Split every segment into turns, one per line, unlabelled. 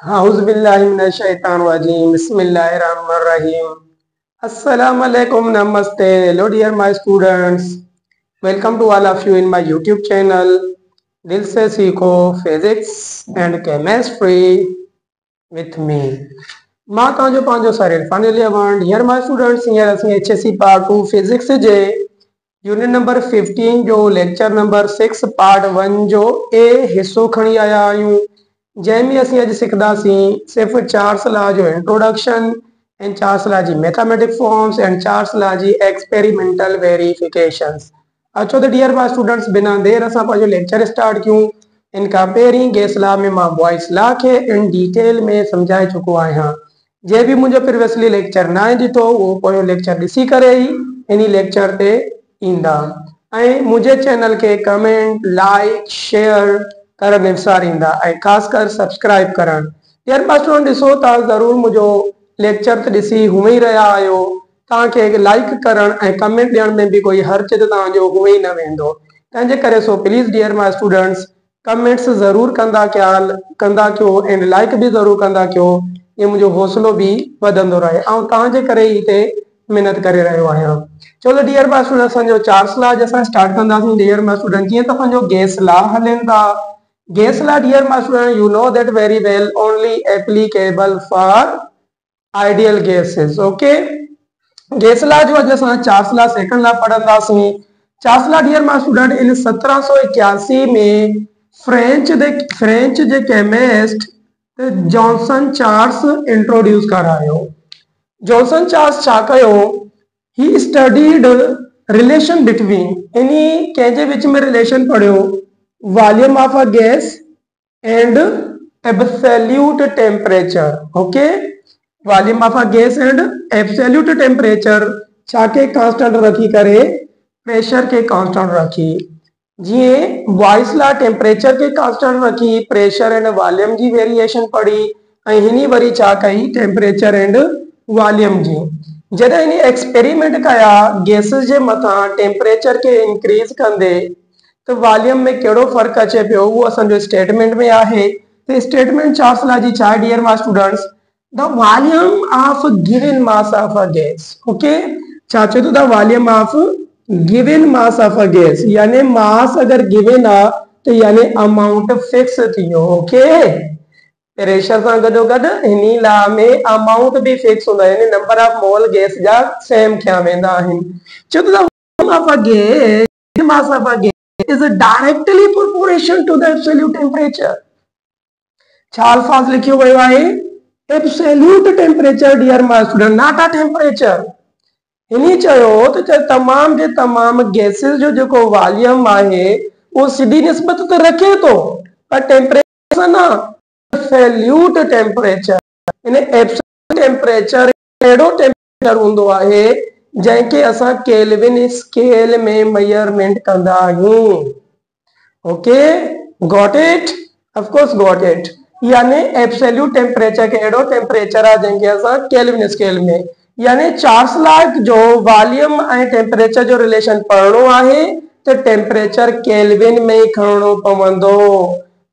Auzubillahiminash-shaytanir-rajim. Bismillahir-rahmanir-rahim. Assalamu alaikum, namaste. Hello dear my students. Welcome to all of you in my YouTube channel. दिल से सीखो physics and chemistry with me. मां तव्हांजो पंहिंजो Sahil Irfan Ali dear my students, हींअर असीं HSC part 2 physics जे unit number 15 जो लेक्चर नंबर 6 पार्ट 1 जो ए हिस्सो खणी आया आहियूं, जंहिंमें असीं अॼु सिखंदासीं सिर्फ़ु 4 सलाह जो इंट्रोडक्शन एंड 4 सलाह जी मैथमेटिक फॉर्म्स एंड 4 सलाह जी एक्सपेरिमेंटल वेरिफिकेशंस। अचो त डियर माय स्टूडेंट्स, बिना देर असां पंहिंजो लेक्चर स्टार्ट कयूं। इन खां पहिरीं गेस लॉ में मां बॉइस लॉ खे इन डिटेल में समझाए चुको आहियां। जे बि मुंहिंजो प्रीवियसली लेक्चर न आहे ॾिठो, उहो पोयों लेक्चर ॾिसी करे ई इन लेक्चर ते ईंदा। ऐं मुंहिंजे चैनल खे कमेंट लाइक शेयर करण विसारींदा ऐं ख़ासि कर सब्सक्राइब करण। डियर माय स्टूडेंट, ॾिसो तव्हां ज़रूरु मुंहिंजो लेक्चर त ॾिसी हुए ई रहिया आहियो। तव्हांखे लाइक करण ऐं कमेंट ॾियण में बि कोई हर्ज त तव्हांजो हुए ई न वेंदो। तंहिंजे करे so please dear my students, comments ज़रूरु कंदा कयो एंड लाइक बि ज़रूरु कंदा कयो। ये मुंहिंजो हौसलो बि वधंदो रहे ऐं तव्हांजे करे ई हिते महिनत करे रहियो आहियां। चलो डियर माय स्टूडेंट, असांजो 4 सलाह असां स्टार्ट कंदासीं। डियर माय स्टूडेंट, जीअं त असांजो गेस लॉ हलनि था। Gas law dear my student, you know that very well, only applicable for ideal gases. Okay, gas law जो अॼु असां 4 सलाह सेकंड लॉ पढ़ंदासीं। 4 सलाह डियर माय स्टूडेंट, इन 1781 में फ्रेंच जे केमिस्ट जॉनसन चार्ल्स इंट्रोड्यूस करायो। जॉनसन चार्ल्स छा कयो? ही स्टडीड रिलेशन बिटवीन, इनी कंहिंजे विच में रिलेशन पढ़ियो, volume of a gas and absolute temperature. Okay, volume of a gas and absolute temperature छा के कांस्टेंट रखी करे प्रेशर के कांस्टेंट रखी। जीअं बॉइस लॉ टेम्परेचर के कांस्टेंट रखी, प्रेशर एंड वॉल्यूम जी वेरिएशन पढ़ी ऐं हिनी वरी छा कई, टेम्परेचर एंड वॉल्यूम जी। जॾहिं हिन एक्सपेरिमेंट कया गैसेस जे मथां टेम्परेचर के इंक्रीज कंदे तो वॉल्यूम में कहिड़ो फर्क अचे पियो, उहो असांजो स्टेटमेंट में आहे। तो स्टेटमेंट 4 सलाह जी छा आहे dear my students? The volume of given mass of a gas. Okay, छा चए थो? The volume of given mass of a gas, यानी मास अगर गिवन आ तो यानी अमाउंट फिक्स थियो। ओके, प्रेशर सां गॾोगॾु हिन लॉ में अमाउंट भी फिक्स हूंदा, यानी नंबर ऑफ मोल गैस जा सेम थिया वेंदा आहिनि। चए थो the volume of a gas mass of a gas is directly proportional to the absolute temperature. छा अल्फाज लिखियो वियो आहे? Absolute temperature dear my student, not a temperature. हिनी चयो त तमाम जे तमाम गैसेस जो जेको वॉल्यूम आहे वो सीधी निस्बत तो रखे तो, पर टेम्परेचर ना, absolute temperature. In absolute temperature एड़ो टेम्परेचर हुंदो आहे जंहिंखे असां केल्विन स्केल में मेजरमेंट कंदा आहियूं। Okay, got it? Of course got it. यानी एब्सोल्यूट टेम्परेचर के एड़ो टेम्परेचर आहे जंहिंखे असां केल्विन स्केल में, यानी 4 सलाह जो वॉल्यूम ऐं टेम्परेचर जो रिलेशन पढ़णो आहे तो टेम्परेचर केल्विन में ही खणणो पवंदो।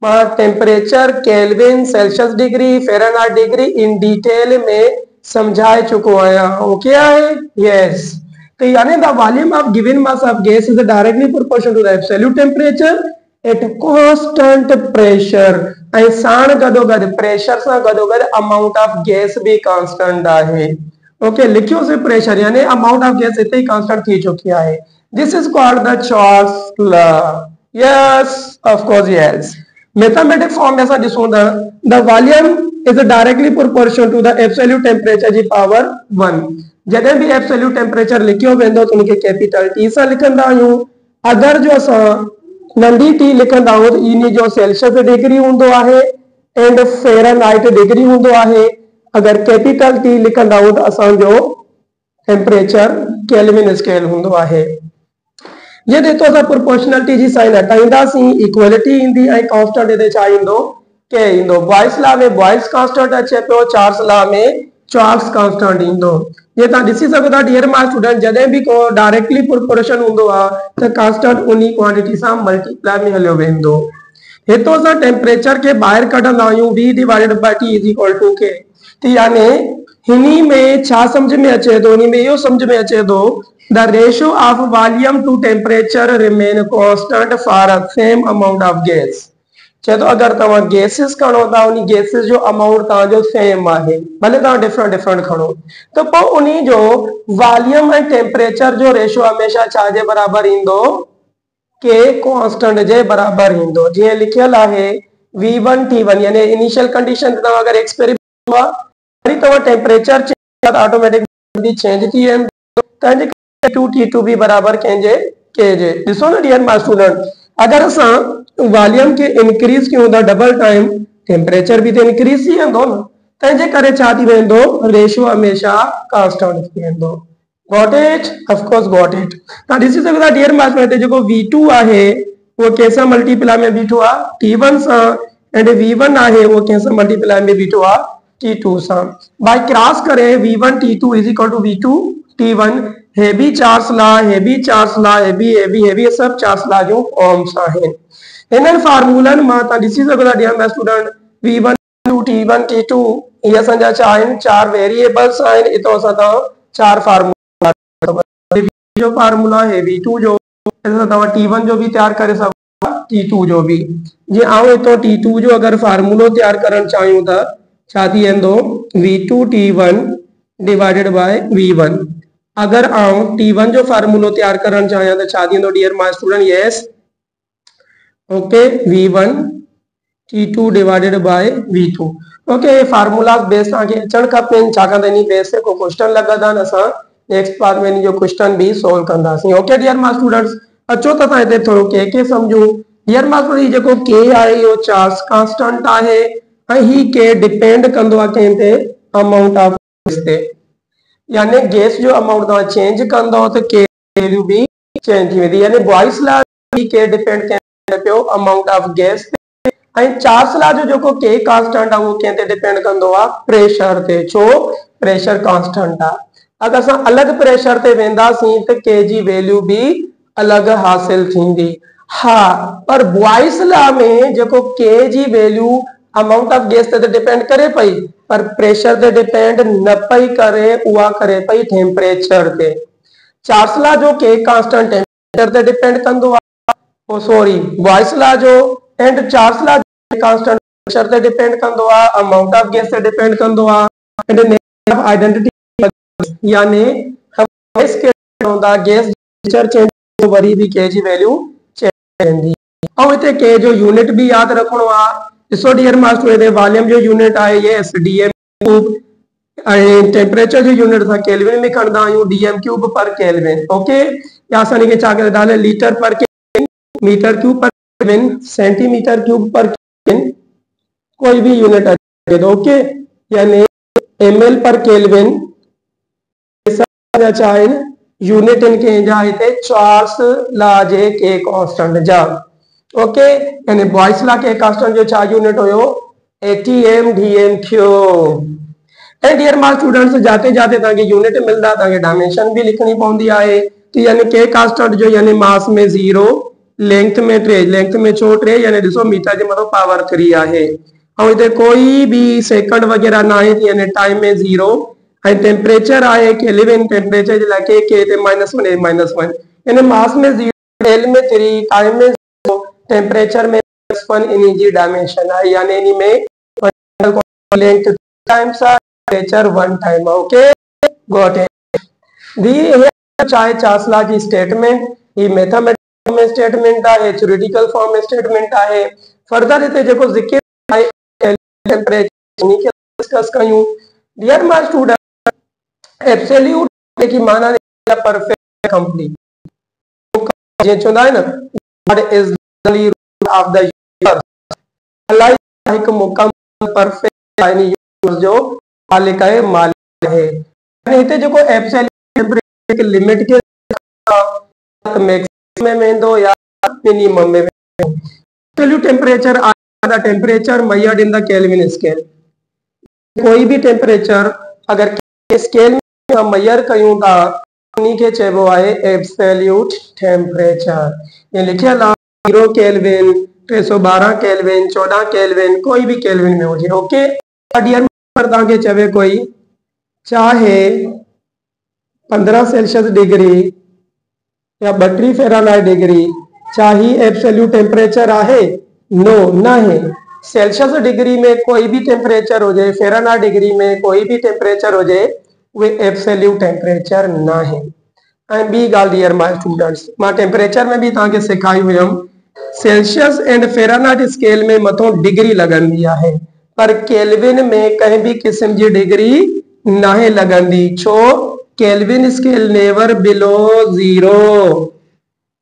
मां temperature kelvin, Celsius degree, Fahrenheit degree in detail में समझाए चुको आहियां। ओके आहे? यस। तो यानी the volume of given mass of gas is directly proportional to the absolute temperature at constant pressure. ऐं साण गॾोगॾु प्रेशर सां गॾोगॾु अमाउंट ऑफ गैस भी कांस्टेंट आहे। ओके, लिखियो से प्रेशर यानी अमाउंट ऑफ गैस इते ही कांस्टेंट थी चुकी आहे। This is called the Charles law. Yes, of course yes. Mathematic form में असां ॾिसूं था, the volume is directly proportional to the absolute temperature जी पावर 1। जॾहिं भी एब्सोल्यूट टेम्परेचर लिखियो वेंदो तो उनखे कैपिटल टी सां लिखंदा आहियूं। अगर जो असां नंढी टी लिखंदा आहियूं तो इन जो सेल्सियस डिग्री हूंदो आहे एंड फ़ारेनहाइट डिग्री हूंदो आहे। अगर कैपिटल टी लिखंदा आहियूं तो असांजो टेम्परेचर केल्विन स्केल हूंदो आहे। ये देखो असां प्रोपोर्शनलिटी जी साइन हटाईंदासीं, इक्वलिटी ईंदी ऐं कांस्टेंट इते छा ईंदो? के ईंदो। बॉइस लॉ में बॉइस कांस्टेंट अचे पियो, चार्ल्स लॉ में चार्ल्स कांस्टेंट ईंदो। ये तव्हां ॾिसी सघो था डियर माय स्टूडेंट, जॾहिं भी को डायरेक्टली प्रोपोर्शन हूंदो आहे त कांस्टेंट उन्ही क्वांटिटी सां मल्टीप्लाई में हलियो वेंदो। हितो असां टेम्परेचर के ॿाहिरि कढंदा आहियूं V divided by T is equal to K। त यानी हिनी में छा समझ में अचे थो, हिन में इहो समझ में अचे थो the ratio of volume to temperature remain constant for a same amount of gas. चए थो अगरि तव्हां गैसिस खणो था उन गैसिस जो अमाउंट तव्हांजो सेम आहे, भले तव्हां डिफरेंट डिफरेंट खणो, त पोइ उन जो वॉल्यूम ऐं टेम्परेचर जो रेशियो हमेशा छा जे बराबरि ईंदो, के कांस्टेंट जे बराबरि ईंदो। जीअं लिखियल आहे V1 T1 यानी इनिशियल कंडीशन तव्हां अगरि एक्सपेरिमेंट हुआ वरी तव्हां टेम्परेचर चेंज ऑटोमेटिकली चेंज थी वेंदो, तंहिंजे करे T2 T2 बि बराबरि कंहिंजे के जे। ॾिसो न डियर माय स्टूडेंट, अगरि असां वॉल्यूम के इंक्रीज कयूं था डबल टाइम टेम्परेचर भी तो इंक्रीज थी वेंदो न, तंहिंजे करे छा थी वेंदो, रेशियो हमेशा कांस्टेंट थी वेंदो। Got it? Of course got it. तव्हां ॾिसी सघो था डियर माय स्टूडेंट जेको V2 आहे वो कंहिंसां मल्टीप्लाई में बीठो आहे T1 सां, एंड V1 आहे वो कंहिंसां मल्टीप्लाई में बीठो आहे T2 सां। बाय क्रॉस करे V1 T2 is equal to V2 T1, हे भी चार्ल्स लॉ, हे भी चार्ल्स लॉ, हे भी सब चार्ल्स लॉ जो फॉर्म्स आहिनि। इन्हनि फार्मूलनि मां तव्हां ॾिसी सघो था dear my student V1 T1 T2 इहे असांजा छा आहिनि, चार वेरिएबल्स आहिनि। इतो असां चार फार्मूला जो फार्मूला है V2 जो, तव्हां T1 जो भी तैयार करे सघो T2 जो भी। जी आऊं इतो T2 जो अगरि फार्मूलो तैयार करणु चाहियूं था छा थी वेंदो, V2 T1 divided by V1। अगरि आऊं T1 जो फार्मूलो तैयार करणु चाहियां त छा थींदो dear my student, yes okay V1 T2 divided by V2। Okay formula base तव्हांखे अचणु खपनि, छाकाणि त इन बेस ते को क्वेश्चन लॻंदा आहिनि, असां नेक्स्ट पार्ट में इन जो क्वेश्चन भी सॉल्व कंदासीं। ओके डियर माय स्टूडेंट्स, अचो त असां हिते थोरो के समझूं। डियर माय स्टूडेंट जेको के आहे इहो चार्ल्स कांस्टेंट आहे ऐं ही के डिपेंड कंदो आहे कंहिं ते, अमाउंट ऑफ गैस ते। यानी गैस जो अमाउंट तव्हां चेंज कंदो त के वैल्यू भी चेंज थी वेंदी। यानी बॉयस लॉ के डिपेंड पियो अमाउंट ऑफ गैस ते, ऐं चार्ल्स लॉ जो जेको के कांस्टेंट आहे उहो कंहिं ते डिपेंड कंदो आहे, प्रेशर ते। छो? प्रेशर कांस्टेंट आहे। अगरि असां अलॻि प्रेशर ते वेंदासीं त के जी वैल्यू भी अलॻि हासिल थींदी। हा, पर बॉयस लॉ में जेको के जी वैल्यू अमाउंट ऑफ गैस ते डिपेंड करे पई, पर प्रेशर ते डिपेंड न पई करे, उहा करे पई टेम्परेचर ते। चार्ल्स लॉ जो के कांस्टेंट टेम्परेचर ते डिपेंड कंदो आहे, सॉरी बॉयस लॉ जो and Charles law constant pressure ते डिपेंड कंदो आहे, अमाउंट ऑफ गैस ते डिपेंड कंदो आहे, एंड नेचर ऑफ आइडेंटिटी यानी गैस के होंदा गैस नेचर चेंज वरी भी के जी वैल्यू चेंज वेंदी। ऐं हिते के जो यूनिट भी याद रखणो आहे। ॾिसो डियर मास्टर हिते वॉल्यूम जो यूनिट आहे यस dm क्यूब, ऐं टेम्परेचर जो यूनिट असां केल्विन में खणंदा आहियूं dm cube per kelvin. Okay, या असां इनखे छा कंदा आहियूं, litre per kelvin, metre cube per kelvin, centimetre cube per kelvin, कोई भी यूनिट अचे तो। ओके, यानी ml पर केल्विन छा आहिनि यूनिट इनके जा हिते चार्ल्स लॉ जे के कांस्टेंट जा। ओके, यानी बॉयस लॉ के कांस्टेंट जो छा यूनिट हुयो, atm dm cube. And dear my students जाते जाते तव्हांखे यूनिट मिलंदा, तव्हांखे डायमेंशन भी लिखणी पवंदी आहे। तो यानी के कांस्टेंट जो यानी मास में 0, लेंथ में 3, लेंथ में छो 3 यानी ॾिसो मीटर जे मथां पावर 3 आहे, ऐं हिते कोई भी सेकंड वगैरह ना आहे, यानी टाइम में 0, ऐं टेम्परेचर आहे केल्विन, टेम्परेचर जे लाइ के ते -1 यानी मास में 0, एल में 3, टाइम में 0, टेम्परेचर में -1 इन जी डायमेंशन आहे। यानी इन में लेंथ टाइम्स आहे, temperature 1 time. Okay, got it. दी चाहे चार्ल्स लॉ जी स्टेटमेंट, ये मैथमेटिकल में स्टेटमेंट आहे, थ्योरेटिकल फॉर्म में स्टेटमेंट आहे। फर्दर हिते जेको ज़िक्र आहे टेम्परेचर इन्ही खे डिस्कस कयूं। डियर माय स्टूडेंट, एब्सोल्यूट की माना परफेक्ट कंप्लीट, जे चवंदा आहिनि न God is the root of the universe, अल्लाह हिकु मुकम्मल परफेक्ट यानी यूनिवर्स जो मालिक आहे, मालिक आहे। यानी हिते जेको एब्सोल्यूट टेम्परेचर लिमिट के मैक्सिमम में वेंदो या मिनिमम में वेंदो। Absolute temperature are the temperature measured in the kelvin scale. कोई भी टेम्परेचर अगर स्केल में हम मेजर कयूं था उन्हीं के चइबो आहे एब्सोल्यूट टेम्परेचर। ये लिखियल आहे 0 केल्विन, 312 केल्विन, 14 केल्विन, कोई भी केल्विन में हो जाए। ओके डियर तव्हांखे चवे कोई चाहे 15 सेल्सियस डिग्री या 32 फ़ारेनहाइट डिग्री चाहे एब्सोल्यूट टेम्परेचर आहे? नो ना है। सेल्सियस डिग्री में कोई भी टेम्परेचर हो जाए, फ़ारेनहाइट डिग्री में कोई भी टेम्परेचर हो जाए, वे एब्सोल्यूट टेम्परेचर ना है। एंड बी गाल डियर माय स्टूडेंट्स, मां टेम्परेचर में भी तव्हांखे सेखारी हुयमि सेल्सियस एंड फ़ारेनहाइट स्केल में मथों डिग्री लगंदी आहे, पर केल्विन में कहीं भी किस्म जी डिग्री नाहे लगंदी। छो? केल्विन स्केल नेवर बिलो 0,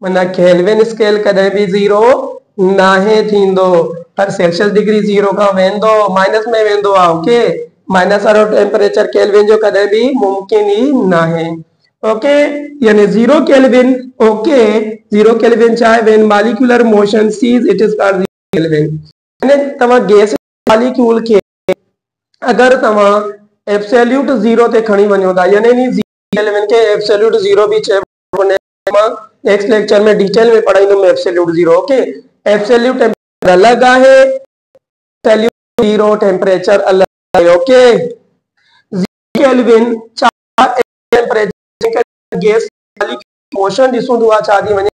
माना केल्विन स्केल कदे भी 0 नाहे थींदो, पर सेल्सियस डिग्री 0 का वेंदो, माइनस में वेंदो आ। ओके माइनस वारो टेम्परेचर केल्विन जो कदे भी मुमकिन ही नाहे। ओके यानी 0 केल्विन। ओके 0 केल्विन चाहे when molecular motion sees it is called 0 kelvin. यानी तवा गैस मॉलिक्यूल के अगर तवा एब्सोल्यूट 0 ते खणी वणो था, यानी 0 केल्विन के एब्सोल्यूट 0 भी चइबो ने। नेक्स्ट लेक्चर में डिटेल में पढ़ाईंदुमि एब्सोल्यूट 0। ओके एब्सोल्यूट टेम्परेचर अलग आहे, एब्सोल्यूट 0 टेम्परेचर अलग आहे। Okay 0 kelvin temperature gas motion ॾिसूं था छा थी वञे,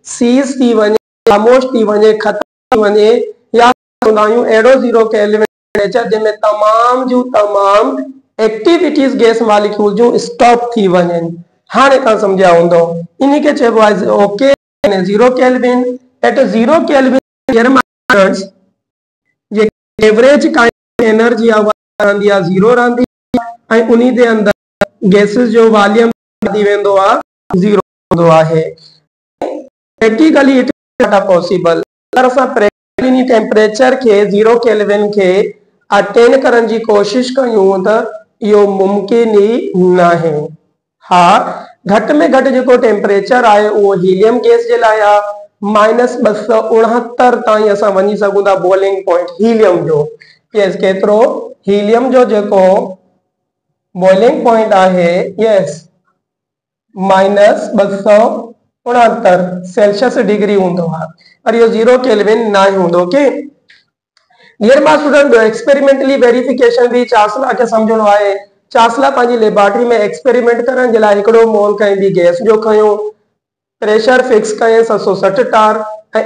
सीज थी वञे, खामोश थी वञे, खत्म थी वञे, या अहिड़ो 0 केल्विन टेम्परेचर जंहिंमें तमाम जूं तमाम एक्टिविटीज गैस मॉलिक्यूल जूं स्टॉप थी वञनि। हाणे तव्हां सम्झिया हूंदो इन खे चइबो आहे ओके 0 केल्विन। एट 0 केल्विन जे एवरेज काइंड एनर्जी रहंदी आहे 0 रहंदी आहे, ऐं उन्ही जे अंदर गैसेस जो वॉल्यूम थी वेंदो आहे 0 हूंदो आहे। Practically it is not possible. अगर असां प्रैक्टिकली टेम्परेचर के 0 केल्विन के अटेन करण जी कोशिश कयूं त इहो मुमकिन ही नाहे। हाँ घटि में घटि जेको टेम्परेचर आहे उहो हीलियम गैस जे लाइ आहे -269 ताईं असां वञी सघूं था बॉइलिंग पॉइंट हीलियम जो। यस केतिरो? हीलियम जो जेको बॉइलिंग पॉइंट आहे यस -269 सेल्सियस डिग्री हूंदो आहे, पर इहो 0 केल्विन ना हूंदो। Okay dear my student experimentally verification भी चासला के समझणो आहे। चासला पंहिंजी लेबोरेटरी में एक्सपेरिमेंट करण जे लाइ हिकिड़ो मोल कंहिं बि गैस जो खयो, प्रेशर फिक्स करें 760 टार,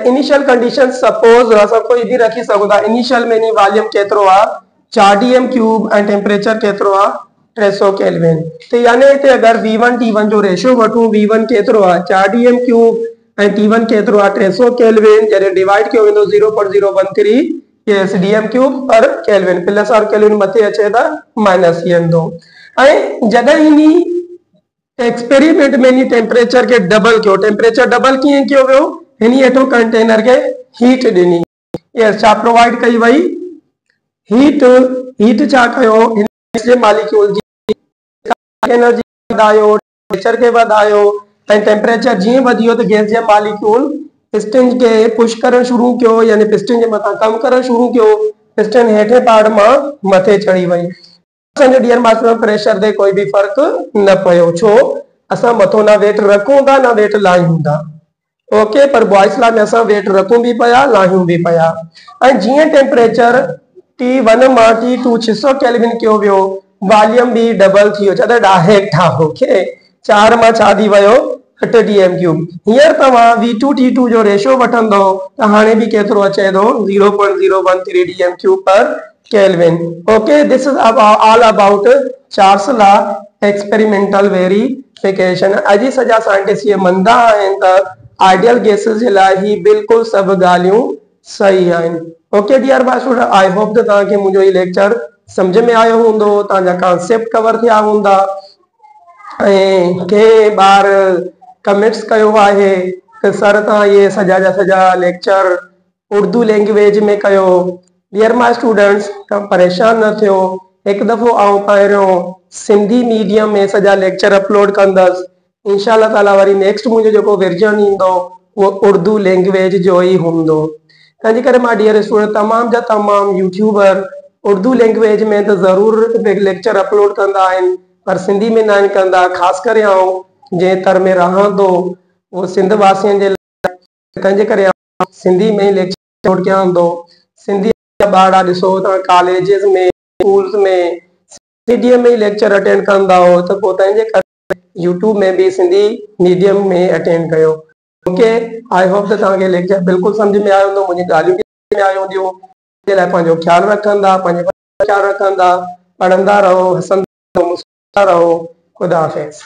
इनिशियल कंडीशन सपोज असां कोई भी रखी सघूं था। इनिशियल में नी वॉल्यूम केतिरो आहे 4dm क्यूब ऐं टेम्परेचर केतिरो आहे 300 केल्विन। तो यानी इते अगर V1 T1 जो रेशियो वठूं, V1 केतिरो आहे 4dm क्यूब ऐं T1 केतिरो आहे 300 केल्विन, जॾहिं डिवाइड कयो वेंदो 0.013 yes DM cube per kelvin, plus और केल्विन मथे अचे त माइनस थी वेंदो। ऐं जॾहिं इनी एक्सपेरिमेंट में नी टेम्परेचर के डबल कयो, टेम्परेचर डबल कीअं कयो वियो, हिनी हेठो कंटेनर के हीट ॾिनी। यस छा प्रोवाइड कई वई? हीट। हीट छा कयो हिन मॉलिक्यूल जी एनर्जी वधायो, टेम्परेचर के वधायो, ऐं टेम्परेचर जीअं वधियो त गैस जे मॉलिक्यूल पिस्टन के पुश करण शुरू कियो, यानी पिस्टन जे मथां कम करण शुरू कियो, पिस्टन हेठे पार्ट मां मथे चढ़ी वई। असांजे डियर मास्टर प्रेशर ते कोई भी फर्क न पयो, छो असां मथो ना वेट रखूं था ना वेट लायूं था। ओके पर बॉयज ला में असां वेट रखूं भी पया लायूं भी पया। ऐं जीअं टेम्परेचर T1 मां T2 600 केल्विन कयो वियो, वॉल्यूम भी डबल थी वियो, छा त डायरेक्ट आहे। ओके 4 मां छा थी वियो 8 डीएम क्यूब। हियर तव्हां V2 T2 जो रेशियो वठंदो त हाणे भी केतिरो अचे थो 0.013 DM cube per kelvin. Okay this is all about Charles law experimental verification. अॼु सॼा साइंटिस्ट ये मंदा आहिनि त आइडियल गैसेस जे लाइ ही बिल्कुल सब ॻाल्हियूं सही आहिनि। Okay dear my student I hope त तव्हांखे मुंहिंजो ही लेक्चर समझ में आयो हूंदो, तव्हांजा कॉन्सेप्ट कवर थिया हूंदा। ऐं के ॿार कमेंट्स कयो आहे त सर तव्हां ये सॼा जा सॼा लेक्चर उर्दू लैंग्वेज में कयो। डियर माय स्टूडेंट्स तव्हां परेशान न थियो, एक दफ़ो आउं पहिरियों सिंधी मीडियम में सॼा लेक्चर अपलोड कंदसि। इंशाअल्लाह ताला वरी नेक्स्ट मुंहिंजो जेको वर्जन ईंदो उहो उर्दू लैंग्वेज जो ई हूंदो। तंहिंजे करे मां डियर स्टूडेंट तमाम जा तमाम यूट्यूबर उर्दू लैंग्वेज में त ज़रूर लेक्चर अपलोड कंदा आहिनि, पर सिंधी में न कंदा। ख़ासि करे आउं जंहिं तर में रहां थो वो सिंध वासियुनि जे लाइ, तंहिंजे करे सिंधी में लेक्चर नोट कयां थो, सिंधी ॿार ॾिसो तव्हां कॉलेजिस में स्कूल्स में सिंधीअ में ई लेक्चर अटेंड कंदा हो त पोइ तंहिंजे करे यूट्यूब में बि सिंधी मीडियम में अटेंड कयो। ओके, आई होप त तव्हांखे लेक्चर बिल्कुलु सम्झ में आयो हूंदो, मुंहिंजी ॻाल्हियूं बि सम्झ में आयूं हूंदियूं। जे लाइ पंहिंजो ख्यालु रखंदा, पंहिंजे ख्यालु रखंदा, पढ़ंदा रहो, हंसंदा रहो, मुस्कुराईंदा रहो। ख़ुदा हाफ़िज़।